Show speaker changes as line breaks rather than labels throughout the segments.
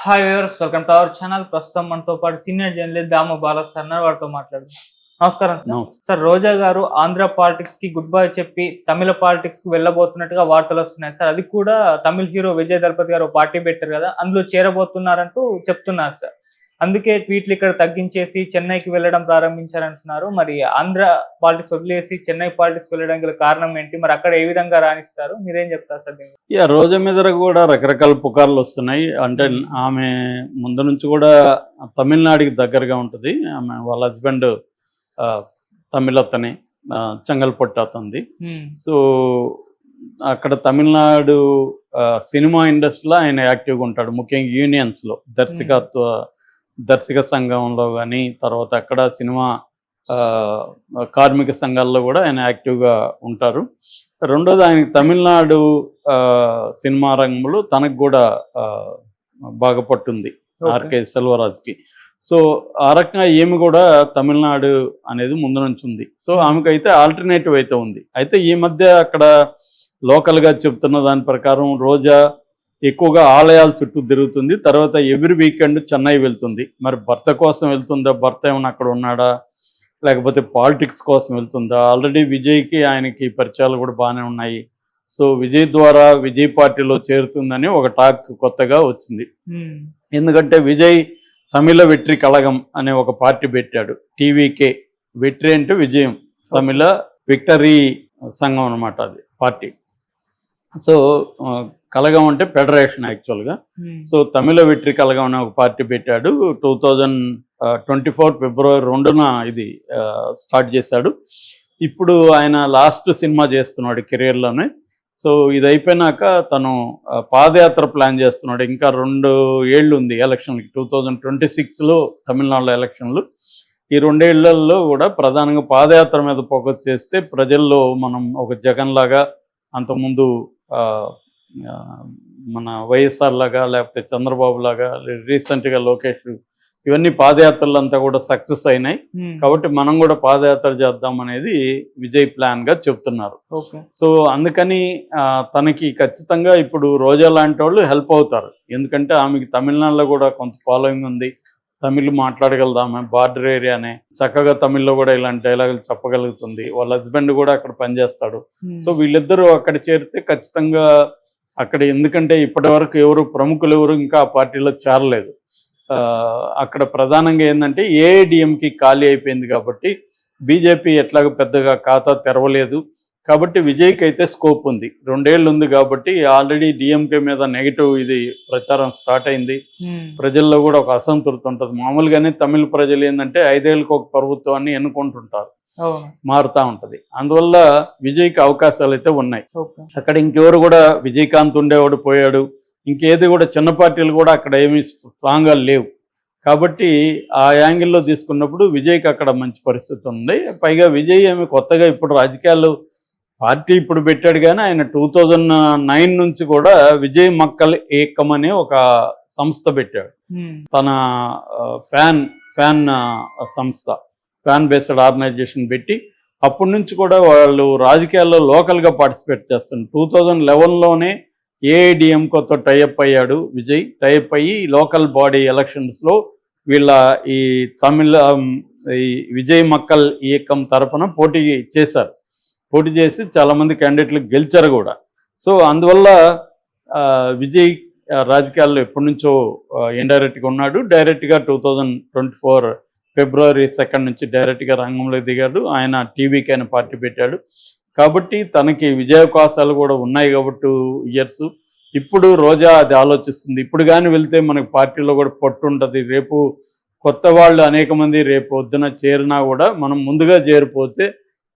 Hi viewers, welcome to our channel. ప్రస్తుతం మనతో పాటు సీనియర్ జర్నలిస్ట్ దామ బాలా సార్ ఉన్నారు. వారితో మాట్లాడదాం. నమస్కారం సార్. సార్, రోజా గారు ఆంధ్ర పాలిటిక్స్ కి గుడ్ బై చెప్పి తమిళ పాలిటిక్స్ కి వెళ్ళబోతున్నట్టుగా వార్తలు వస్తున్నాయి సార్. అది కూడా తమిళ హీరో విజయ్ దళపతి గారు పార్టీ పెట్టారు కదా, అందులో చేరబోతున్నారంటూ చెప్తున్నారు సార్. అందుకే ట్వీట్లు ఇక్కడ తగ్గించేసి చెన్నైకి వెళ్ళడం ప్రారంభించారంటున్నారు. మరి ఆంధ్ర పాలిటిక్స్ వదిలేసి చెన్నై పాలిటిక్స్ వెళ్ళడానికి గల కారణం ఏంటి? మరి అక్కడ ఏ విధంగా రాణిస్తారు? మీరేం చెప్తారు సార్ దీనికి?
రోజా మీద కూడా రకరకాల పుకార్లు వస్తున్నాయి. అంటే ఆమె ముందు నుంచి కూడా తమిళనాడుకి దగ్గరగా ఉంటుంది. ఆమె వాళ్ళ హస్బెండ్ తమిళతని, చెంగల్పట్టు అతంది. సో అక్కడ తమిళనాడు సినిమా ఇండస్ట్రీలో ఆయన యాక్టివ్గా ఉంటాడు. ముఖ్యంగా యూనియన్స్లో దర్శక సంఘంలో కానీ, తర్వాత అక్కడ సినిమా కార్మిక సంఘాల్లో కూడా ఆయన యాక్టివ్గా ఉంటారు. రెండోది, ఆయనకి తమిళనాడు సినిమా రంగంలో తనకు కూడా బాగా పట్టుంది, ఆర్కే సెల్వరాజ్కి. సో ఆ రకంగా ఏమి కూడా తమిళనాడు అనేది ముందు నుంచి ఉంది. సో ఆమెకైతే ఆల్టర్నేటివ్ అయితే ఉంది. అయితే ఈ మధ్య అక్కడ లోకల్గా చెప్తున్న దాని ప్రకారం రోజా ఎక్కువగా ఆలయాల చుట్టూ తిరుగుతుంది. తర్వాత ఎవ్రీ వీకెండ్ చెన్నై వెళ్తుంది. మరి భర్త కోసం వెళ్తుందా, భర్త ఏమైనా అక్కడ ఉన్నాడా, లేకపోతే పాలిటిక్స్ కోసం వెళ్తుందా? ఆల్రెడీ విజయ్కి ఆయనకి పరిచయాలు కూడా బాగానే ఉన్నాయి. సో విజయ్ ద్వారా విజయ్ పార్టీలో చేరుతుందని ఒక టాక్ కొత్తగా వచ్చింది. ఎందుకంటే విజయ్ తమిళ వెట్రి కళగం అనే ఒక పార్టీ పెట్టాడు. టీవీకే, వెట్రి అంటే విజయం, తమిళ విక్టరీ సంఘం అనమాట అది పార్టీ. సో కళగం అంటే ఫెడరేషన్ యాక్చువల్గా. సో తమిళ వెట్రి కళగం అనే ఒక పార్టీ పెట్టాడు. 2024 ఫిబ్రవరి 2న ఇది స్టార్ట్ చేశాడు. ఇప్పుడు ఆయన లాస్ట్ సినిమా చేస్తున్నాడు కెరియర్లోనే. సో ఇది అయిపోయినాక తను పాదయాత్ర ప్లాన్ చేస్తున్నాడు. ఇంకా 2 ఏళ్ళు ఉంది ఎలక్షన్కి. 2026లో తమిళనాడులో ఎలక్షన్లు. ఈ 2 ఏళ్లలో కూడా ప్రధానంగా పాదయాత్ర మీద ఫోకస్ చేస్తే ప్రజల్లో మనం ఒక జగన్ లాగా, అంతకుముందు మన వైఎస్ఆర్ లాగా, లేకపోతే చంద్రబాబు లాగా, రీసెంట్గా లోకేష్, ఇవన్నీ పాదయాత్రలు అంతా కూడా సక్సెస్ అయినాయి. కాబట్టి మనం కూడా పాదయాత్ర చేద్దాం అనేది విజయ్ ప్లాన్ గా చెప్తున్నారు. సో అందుకని తనకి ఖచ్చితంగా ఇప్పుడు రోజా లాంటి వాళ్ళు హెల్ప్ అవుతారు. ఎందుకంటే ఆమెకి తమిళనాడులో కూడా కొంత ఫాలోయింగ్ ఉంది. తమిళ్ మాట్లాడగలదామె, బార్డర్ ఏరియానే, చక్కగా తమిళ్లో కూడా ఇలాంటి డైలాగులు చెప్పగలుగుతుంది. వాళ్ళ హస్బెండ్ కూడా అక్కడ పనిచేస్తాడు. సో వీళ్ళిద్దరూ అక్కడ చేరితే ఖచ్చితంగా అక్కడ, ఎందుకంటే ఇప్పటి వరకు ప్రముఖులు ఎవరు ఇంకా ఆ పార్టీలో చేరలేదు. అక్కడ ప్రధానంగా ఏంటంటే ఏఐడిఎంకి ఖాళీ అయిపోయింది కాబట్టి బీజేపీ ఎట్లాగో పెద్దగా ఖాతా తెరవలేదు. కాబట్టి విజయ్కి అయితే స్కోప్ ఉంది. 2 ఏళ్ళు ఉంది కాబట్టి ఆల్రెడీ డిఎంకే మీద నెగిటివ్ ఇది ప్రచారం స్టార్ట్ అయింది. ప్రజల్లో కూడా ఒక అసంతృప్తి ఉంటుంది. మామూలుగానే తమిళ ప్రజలు ఏంటంటే 5 ఏళ్ళకి ఒక ప్రభుత్వాన్ని ఎన్నుకుంటుంటారు, మారుతూ ఉంటుంది. అందువల్ల విజయ్కి అవకాశాలు అయితే ఉన్నాయి. అక్కడ ఇంకెవరు కూడా, విజయకాంత్ ఉండేవాడు పోయాడు, ఇంకేది కూడా చిన్న పార్టీలు కూడా అక్కడ ఏమీ స్ట్రాంగ్గా లేవు. కాబట్టి ఆ యాంగిల్లో తీసుకున్నప్పుడు విజయ్కి అక్కడ మంచి పరిస్థితి ఉంది. పైగా విజయ్ ఏమి కొత్తగా ఇప్పుడు రాజకీయాలు పార్టీ ఇప్పుడు పెట్టాడు, కానీ ఆయన 2009 నుంచి కూడా విజయ్ మక్కల్ ఏకం అనే ఒక సంస్థ పెట్టాడు. తన ఫ్యాన్ సంస్థ, ఫ్యాన్ బేస్డ్ ఆర్గనైజేషన్ పెట్టి అప్పటి నుంచి కూడా వాళ్ళు రాజకీయాల్లో లోకల్గా పార్టిసిపేట్ చేస్తున్నారు. 2011లోనే ఏఐడిఎంకోతో టైఅప్ అయ్యాడు విజయ్. టైఅప్ అయ్యి లోకల్ బాడీ ఎలక్షన్స్లో వీళ్ళ ఈ విజయ్ మక్కల్ ఏకం తరపున పోటీ చేశారు. పోటీ చేసి చాలామంది క్యాండిడేట్లు గెలిచారు కూడా. సో అందువల్ల విజయ్ రాజకీయాల్లో ఎప్పటి నుంచో ఇండైరెక్ట్గా ఉన్నాడు. డైరెక్ట్గా 2024 ఫిబ్రవరి 2 నుంచి డైరెక్ట్గా రంగంలో దిగాడు. ఆయన టీవీకి ఆయన పార్టీ పెట్టాడు. కాబట్టి తనకి విజయావకాశాలు కూడా ఉన్నాయి కాబట్టి 2 ఇయర్స్. ఇప్పుడు రోజా అది ఆలోచిస్తుంది. ఇప్పుడు కానీ వెళ్తే మనకి పార్టీలో కూడా పట్టు ఉంటుంది. రేపు కొత్త వాళ్ళు అనేక మంది రేపు పొద్దున చేరినా కూడా మనం ముందుగా చేరిపోతే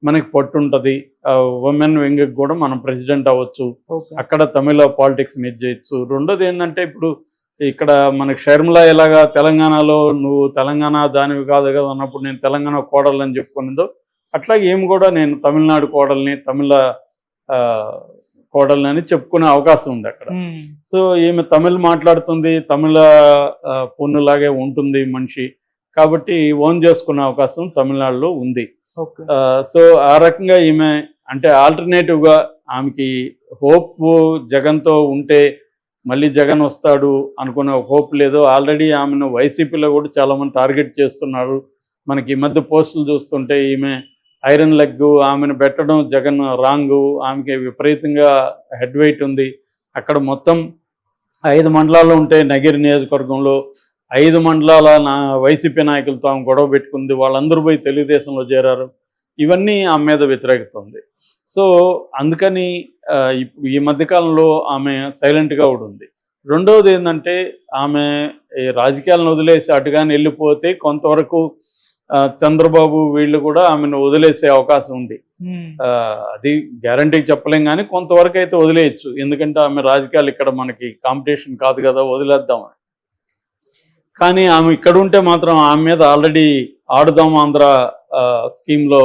మనకి పట్టు ఉంటుంది. ఉమెన్ వింగ్కి కూడా మనం ప్రెసిడెంట్ అవ్వచ్చు, అక్కడ తమిళ పాలిటిక్స్ మీద చేయొచ్చు. రెండోది ఏంటంటే, ఇప్పుడు ఇక్కడ మనకి షర్మిల ఎలాగా తెలంగాణలో నువ్వు తెలంగాణ దానివి కాదు కదా అన్నప్పుడు నేను తెలంగాణ కోడలు అని చెప్పుకునేదో, అట్లాగే ఏమి కూడా నేను తమిళనాడు కోడల్ని, తమిళ కోడల్ని అని చెప్పుకునే అవకాశం ఉంది అక్కడ. సో ఈమె తమిళ్ మాట్లాడుతుంది, తమిళ పొన్నులాగే ఉంటుంది మనిషి, కాబట్టి ఓన్ చేసుకునే అవకాశం తమిళనాడులో ఉంది. సో ఆ రకంగా ఈమె అంటే ఆల్టర్నేటివ్గా ఆమెకి హోప్ జగన్తో ఉంటే మళ్ళీ జగన్ వస్తాడు అనుకునే హోప్ లేదు. ఆల్రెడీ ఆమెను వైసీపీలో కూడా చాలామంది టార్గెట్ చేస్తున్నారు. మనకి ఈ మధ్య పోస్టులు చూస్తుంటే ఈమె ఐరన్ లెగ్, ఆమెను పెట్టడం జగన్ రాంగు, ఆమెకి విపరీతంగా హెడ్ వెయిట్ ఉంది. అక్కడ మొత్తం 5 మండలాలు ఉంటే నగిరి నియోజకవర్గంలో 5 మండలాల వైసీపీ నాయకులతో ఆమె గొడవ పెట్టుకుంది. వాళ్ళందరూ పోయి తెలుగుదేశంలో చేరారు. ఇవన్నీ ఆమె మీద వ్యతిరేకత ఉంది. సో అందుకని ఈ మధ్యకాలంలో ఆమె సైలెంట్గా కూడా ఉంది. రెండవది ఏంటంటే ఆమె ఈ రాజకీయాలను వదిలేసి అటుగాని వెళ్ళిపోతే కొంతవరకు చంద్రబాబు వీళ్ళు కూడా ఆమెను వదిలేసే అవకాశం ఉంది. అది గ్యారంటీ చెప్పలేం, కానీ కొంతవరకు అయితే వదిలేయచ్చు. ఎందుకంటే ఆమె రాజకీయాలు ఇక్కడ మనకి కాంపిటీషన్ కాదు కదా, వదిలేద్దాం. కానీ ఆమె ఇక్కడ ఉంటే మాత్రం ఆమె మీద ఆల్రెడీ ఆడుదాం ఆంధ్ర స్కీమ్లో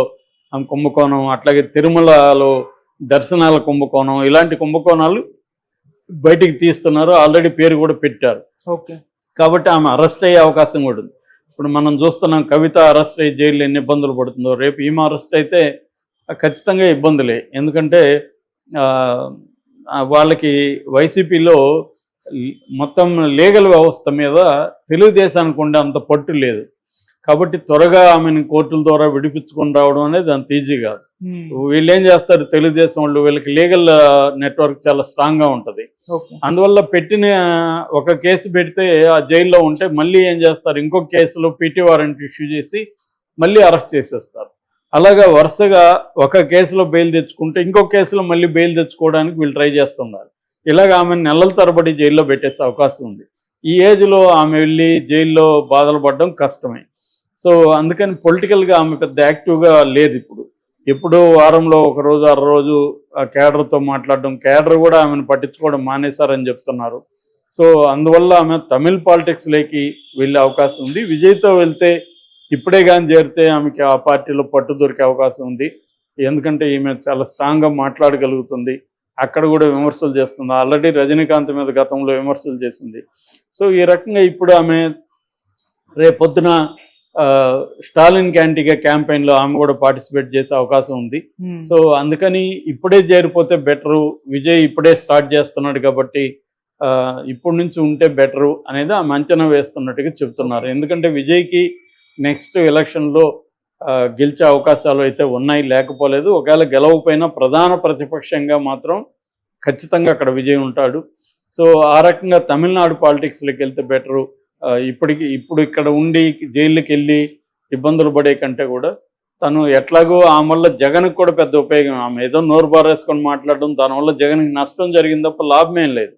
ఆమె కుంభకోణం, అట్లాగే తిరుమలలో దర్శనాల కుంభకోణం, ఇలాంటి కుంభకోణాలు బయటికి తీస్తున్నారు. ఆల్రెడీ పేరు కూడా పెట్టారు.
ఓకే,
కాబట్టి ఆమె అరెస్ట్ అయ్యే అవకాశం కూడా ఉంది. ఇప్పుడు మనం చూస్తున్నాం, కవిత అరెస్ట్ అయ్యి జైల్లో ఎన్ని ఇబ్బందులు పడుతుందో. రేపు ఈమె అరెస్ట్ అయితే ఖచ్చితంగా ఇబ్బందులే. ఎందుకంటే వాళ్ళకి వైసీపీలో మొత్తం లీగల్ వ్యవస్థ మీద తెలుగుదేశానికి ఉండే అంత పట్టు లేదు. కాబట్టి త్వరగా ఆమెను కోర్టుల ద్వారా విడిపించుకొని రావడం అనేది అంత ఈజీ కాదు. వీళ్ళు ఏం చేస్తారు, తెలుగుదేశం వాళ్ళు, వీళ్ళకి లీగల్ నెట్వర్క్ చాలా స్ట్రాంగ్గా ఉంటుంది. అందువల్ల పెట్టిన ఒక కేసు పెడితే ఆ జైల్లో ఉంటే మళ్ళీ ఏం చేస్తారు, ఇంకొక కేసులో పీటీ వారెంట్ ఇష్యూ చేసి మళ్ళీ అరెస్ట్ చేసేస్తారు. అలాగా వరుసగా ఒక కేసులో బెయిల్ తెచ్చుకుంటే ఇంకొక కేసులో మళ్ళీ బెయిల్ తెచ్చుకోవడానికి వీళ్ళు ట్రై చేస్తున్నారు. ఇలాగ ఆమె నెలల తరబడి జైల్లో పెట్టేసే అవకాశం ఉంది. ఈ ఏజ్లో ఆమె వెళ్ళి జైల్లో బాధలు పడడం కష్టమే. సో అందుకని పొలిటికల్గా ఆమె పెద్ద యాక్టివ్గా లేదు. ఎప్పుడో వారంలో ఒక రోజు అరరోజు కేడర్తో మాట్లాడడం, కేడర్ కూడా ఆమెను పట్టించుకోవడం మానేశారని చెప్తున్నారు. సో అందువల్ల ఆమె తమిళ్ పాలిటిక్స్లోకి వెళ్ళే అవకాశం ఉంది. విజయ్తో వెళ్తే ఇప్పుడే కానీ చేరితే ఆమెకి ఆ పార్టీలో పట్టు దొరికే అవకాశం ఉంది. ఎందుకంటే ఈమె చాలా స్ట్రాంగ్గా మాట్లాడగలుగుతుంది. అక్కడ కూడా విమర్శలు చేస్తుంది. ఆల్రెడీ రజనీకాంత్ మీద గతంలో విమర్శలు చేసింది. సో ఈ రకంగా ఇప్పుడు ఆమె రేపొద్దున స్టాలిన్ క్యాంటీగా క్యాంపెయిన్లో ఆమె కూడా పార్టిసిపేట్ చేసే అవకాశం ఉంది. సో అందుకని ఇప్పుడే చేరిపోతే బెటరు. విజయ్ ఇప్పుడే స్టార్ట్ చేస్తున్నాడు కాబట్టి ఇప్పటి నుంచి ఉంటే బెటరు అనేది ఆమె అంచనా వేస్తున్నట్టుగా చెప్తున్నారు. ఎందుకంటే విజయ్కి నెక్స్ట్ ఎలక్షన్లో గెలిచే అవకాశాలు అయితే ఉన్నాయి, లేకపోలేదు. ఒకవేళ గెలవకపోయినా ప్రధాన ప్రతిపక్షంగా మాత్రం ఖచ్చితంగా అక్కడ విజయ్ ఉంటాడు. సో ఆ రకంగా తమిళనాడు పాలిటిక్స్లోకి వెళ్తే బెటరు. ఇప్పుడు ఇక్కడ ఉండి జైలుకి వెళ్ళి ఇబ్బందులు పడే కంటే కూడా తను ఎట్లాగో ఆమె వల్ల జగన్కి కూడా పెద్ద ఉపయోగం. ఆమె ఏదో నోరు బారేసుకొని మాట్లాడడం, దానివల్ల జగన్కి నష్టం జరిగింది తప్ప లాభమేం లేదు.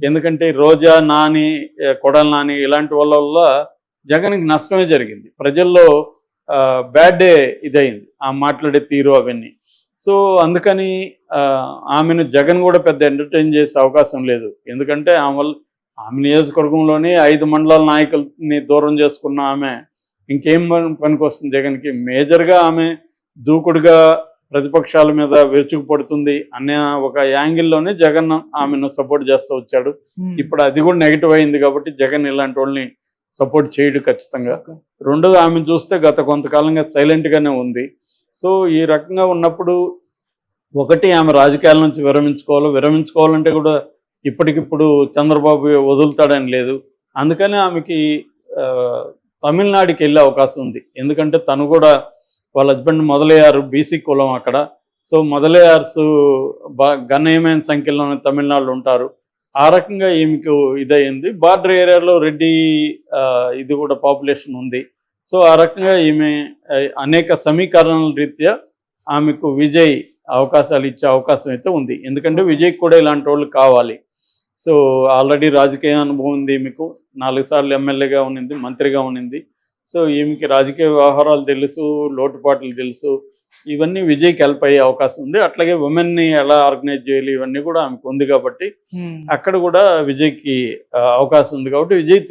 ఎందుకంటే రోజా, నాని, కొడాలి నాని ఇలాంటి వల్ల జగన్కి నష్టమే జరిగింది. ప్రజల్లో బ్యాడ్ డే ఇదయింది ఆ మాట్లాడే తీరు అవన్నీ. సో అందుకని ఆమెను జగన్ కూడా పెద్ద ఎంటర్టైన్ చేసే అవకాశం లేదు. ఎందుకంటే ఆమె నియోజకవర్గంలోనే 5 మండలాల నాయకుల్ని దూరం చేసుకున్న ఆమె ఇంకేం పనికి వస్తుంది జగన్కి. మేజర్గా ఆమె దూకుడుగా ప్రతిపక్షాల మీద విరుచుకుపడుతుంది అనే ఒక యాంగిల్లోనే జగన్ ఆమెను సపోర్ట్ చేస్తూ వచ్చాడు. ఇప్పుడు అది కూడా నెగిటివ్ అయింది కాబట్టి జగన్ ఇలాంటి వాళ్ళని సపోర్ట్ చేయడు ఖచ్చితంగా. రెండోది ఆమెను చూస్తే గత కొంతకాలంగా సైలెంట్గానే ఉంది. సో ఈ రకంగా ఉన్నప్పుడు ఒకటి ఆమె రాజకీయాల నుంచి విరమించుకోవాలంటే కూడా ఇప్పటికిప్పుడు చంద్రబాబు వదులుతాడని లేదు. అందుకని ఆమెకి తమిళనాడుకి వెళ్ళే అవకాశం ఉంది. ఎందుకంటే తను కూడా వాళ్ళ హస్బెండ్ మొదలయ్యారు, బీసీ కులం అక్కడ. సో మొదలయ్యార్స్ గణనీయమైన సంఖ్యలోనే తమిళనాడులో ఉంటారు. ఆ రకంగా ఈమెకు ఇదయింది. బార్డర్ ఏరియాలో రెడ్డి ఇది కూడా పాపులేషన్ ఉంది. సో ఆ రకంగా ఈమె అనేక సమీకరణల రీత్యా ఆమెకు విజయ్ అవకాశాలు ఇచ్చే అవకాశం అయితే ఉంది. ఎందుకంటే విజయ్కి కూడా ఇలాంటి వాళ్ళు కావాలి. సో ఆల్రెడీ రాజకీయ అనుభవం ఉంది ఈమెకు. 4 సార్లు ఎమ్మెల్యేగా ఉన్నింది, మంత్రిగా ఉన్నింది. సో ఈమెకి రాజకీయ వ్యవహారాలు తెలుసు, లోటుపాట్లు తెలుసు. ఇవన్నీ విజయ్కి హెల్ప్ అయ్యే అవకాశం ఉంది. అట్లాగే ఉమెన్ని ఎలా ఆర్గనైజ్ చేయాలి ఇవన్నీ కూడా ఆమెకు ఉంది కాబట్టి అక్కడ కూడా విజయ్కి అవకాశం ఉంది. కాబట్టి విజయ్